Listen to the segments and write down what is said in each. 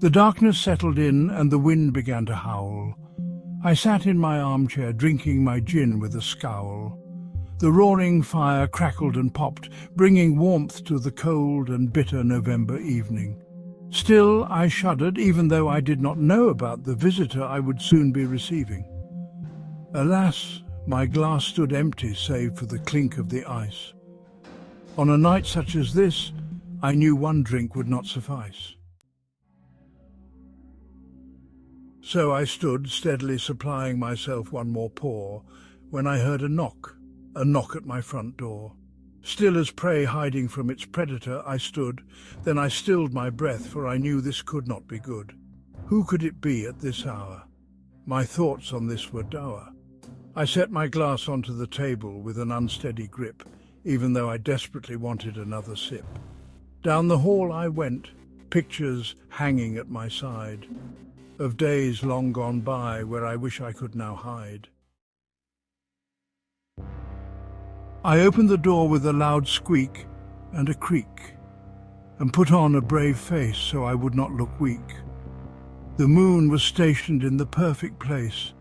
The darkness settled in and the wind began to howl. I sat in my armchair drinking my gin with a scowl. The roaring fire crackled and popped, bringing warmth to the cold and bitter November evening. Still, I shuddered, even though I did not know about the visitor I would soon be receiving. Alas, my glass stood empty save for the clink of the ice. On a night such as this, I knew one drink would not suffice. So I stood, steadily supplying myself one more pour, when I heard a knock at my front door. Still as prey hiding from its predator, I stood. Then I stilled my breath, for I knew this could not be good. Who could it be at this hour? My thoughts on this were dour. I set my glass onto the table with an unsteady grip, even though I desperately wanted another sip. Down the hall I went, pictures hanging at my side, of days long gone by where I wish I could now hide. I opened the door with a loud squeak and a creak, and put on a brave face so I would not look weak. The moon was stationed in the perfect place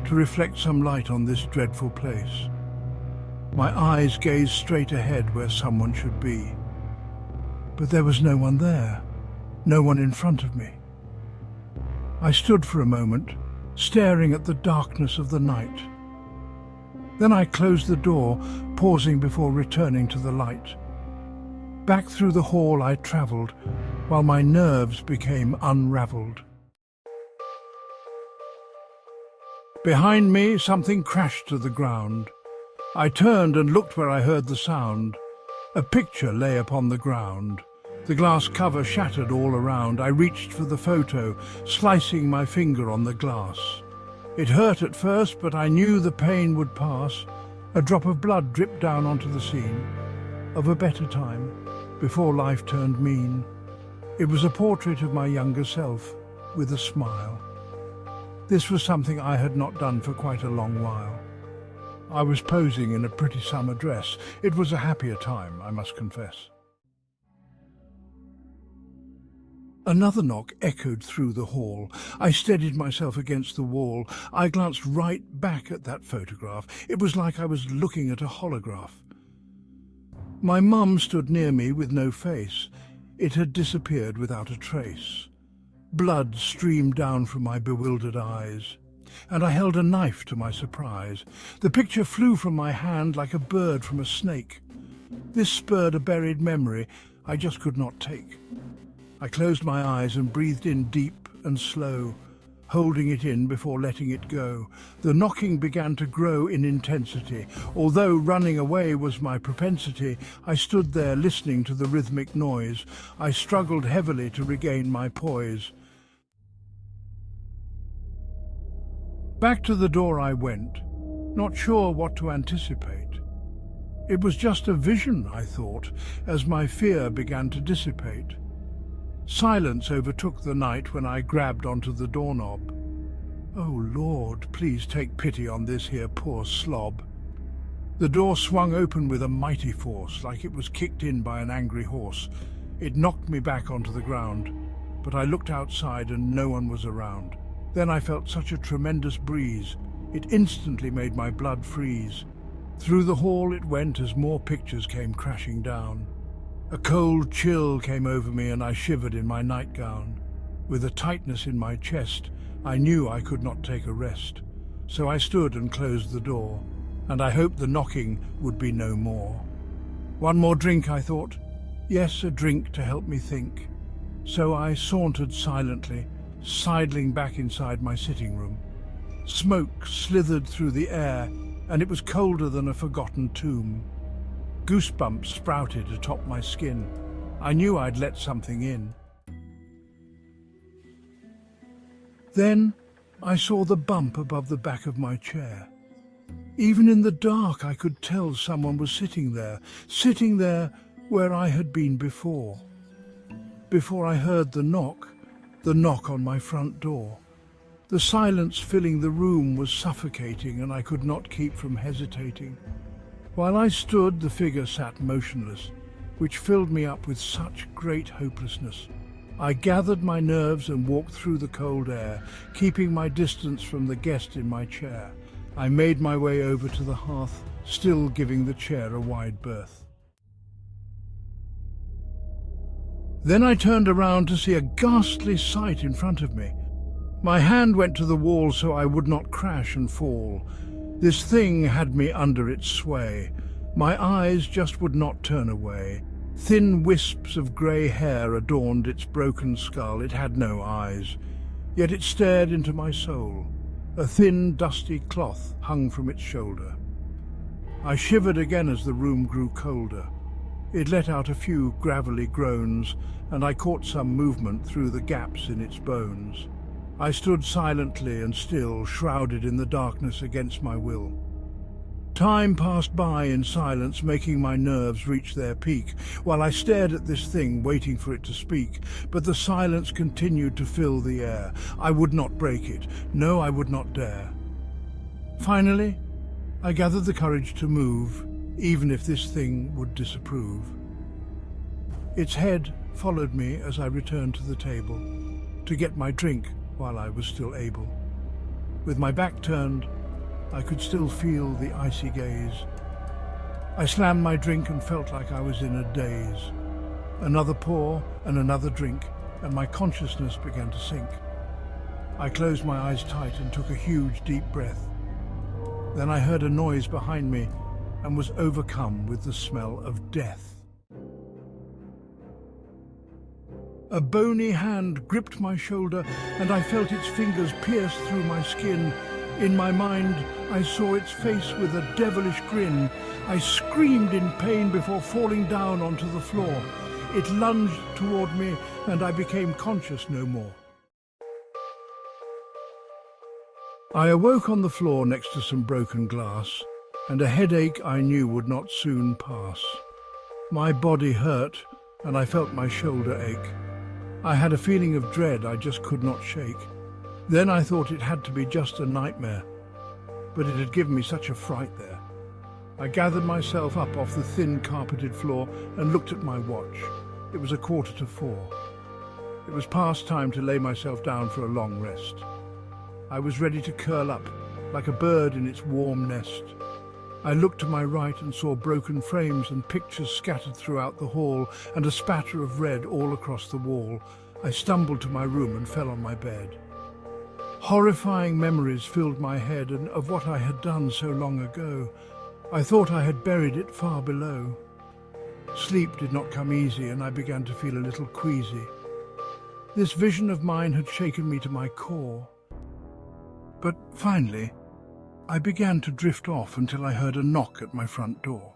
to reflect some light on this dreadful place. My eyes gazed straight ahead where someone should be, but there was no one there, no one in front of me. I stood for a moment, staring at the darkness of the night. Then I closed the door, pausing before returning to the light. Back through the hall I travelled, while my nerves became unravelled. Behind me, something crashed to the ground. I turned and looked where I heard the sound. A picture lay upon the ground. The glass cover shattered all around. I reached for the photo, slicing my finger on the glass. It hurt at first, but I knew the pain would pass. A drop of blood dripped down onto the scene of a better time, before life turned mean. It was a portrait of my younger self, with a smile. This was something I had not done for quite a long while. I was posing in a pretty summer dress. It was a happier time, I must confess. Another knock echoed through the hall. I steadied myself against the wall. I glanced right back at that photograph. It was like I was looking at a holograph. My mum stood near me with no face. It had disappeared without a trace. Blood streamed down from my bewildered eyes, and I held a knife to my surprise. The picture flew from my hand like a bird from a snake. This spurred a buried memory I just could not take. I closed my eyes and breathed in deep and slow, holding it in before letting it go. The knocking began to grow in intensity. Although running away was my propensity, I stood there listening to the rhythmic noise. I struggled heavily to regain my poise. Back to the door I went, not sure what to anticipate. It was just a vision, I thought, as my fear began to dissipate. Silence overtook the night when I grabbed onto the doorknob. Oh Lord, please take pity on this here poor slob. The door swung open with a mighty force, like it was kicked in by an angry horse. It knocked me back onto the ground, but I looked outside and no one was around. Then I felt such a tremendous breeze. It instantly made my blood freeze. Through the hall it went as more pictures came crashing down. A cold chill came over me and I shivered in my nightgown. With a tightness in my chest, I knew I could not take a rest. So I stood and closed the door, and I hoped the knocking would be no more. One more drink, I thought. Yes, a drink to help me think. So I sauntered silently, sidling back inside my sitting room. Smoke slithered through the air, and it was colder than a forgotten tomb. Goosebumps sprouted atop my skin. I knew I'd let something in. Then I saw the bump above the back of my chair. Even in the dark I could tell someone was sitting there where I had been before. Before I heard the knock on my front door. The silence filling the room was suffocating and I could not keep from hesitating. While I stood, the figure sat motionless, which filled me up with such great hopelessness. I gathered my nerves and walked through the cold air, keeping my distance from the guest in my chair. I made my way over to the hearth, still giving the chair a wide berth. Then I turned around to see a ghastly sight in front of me. My hand went to the wall so I would not crash and fall. This thing had me under its sway. My eyes just would not turn away. Thin wisps of grey hair adorned its broken skull. It had no eyes, yet it stared into my soul. A thin, dusty cloth hung from its shoulder. I shivered again as the room grew colder. It let out a few gravelly groans, and I caught some movement through the gaps in its bones. I stood silently and still, shrouded in the darkness against my will. Time passed by in silence, making my nerves reach their peak, while I stared at this thing, waiting for it to speak. But the silence continued to fill the air. I would not break it. No, I would not dare. Finally, I gathered the courage to move, even if this thing would disapprove. Its head followed me as I returned to the table, to get my drink while I was still able. With my back turned, I could still feel the icy gaze. I slammed my drink and felt like I was in a daze. Another pour and another drink, and my consciousness began to sink. I closed my eyes tight and took a huge, deep breath. Then I heard a noise behind me and was overcome with the smell of death. A bony hand gripped my shoulder, and I felt its fingers pierce through my skin. In my mind, I saw its face with a devilish grin. I screamed in pain before falling down onto the floor. It lunged toward me, and I became conscious no more. I awoke on the floor next to some broken glass, and a headache I knew would not soon pass. My body hurt, and I felt my shoulder ache. I had a feeling of dread I just could not shake. Then I thought it had to be just a nightmare, but it had given me such a fright there. I gathered myself up off the thin carpeted floor and looked at my watch. It was 4:15. It was past time to lay myself down for a long rest. I was ready to curl up, like a bird in its warm nest. I looked to my right and saw broken frames and pictures scattered throughout the hall, and a spatter of red all across the wall. I stumbled to my room and fell on my bed. Horrifying memories filled my head, and of what I had done so long ago. I thought I had buried it far below. Sleep did not come easy, and I began to feel a little queasy. This vision of mine had shaken me to my core. But finally, I began to drift off until I heard a knock at my front door.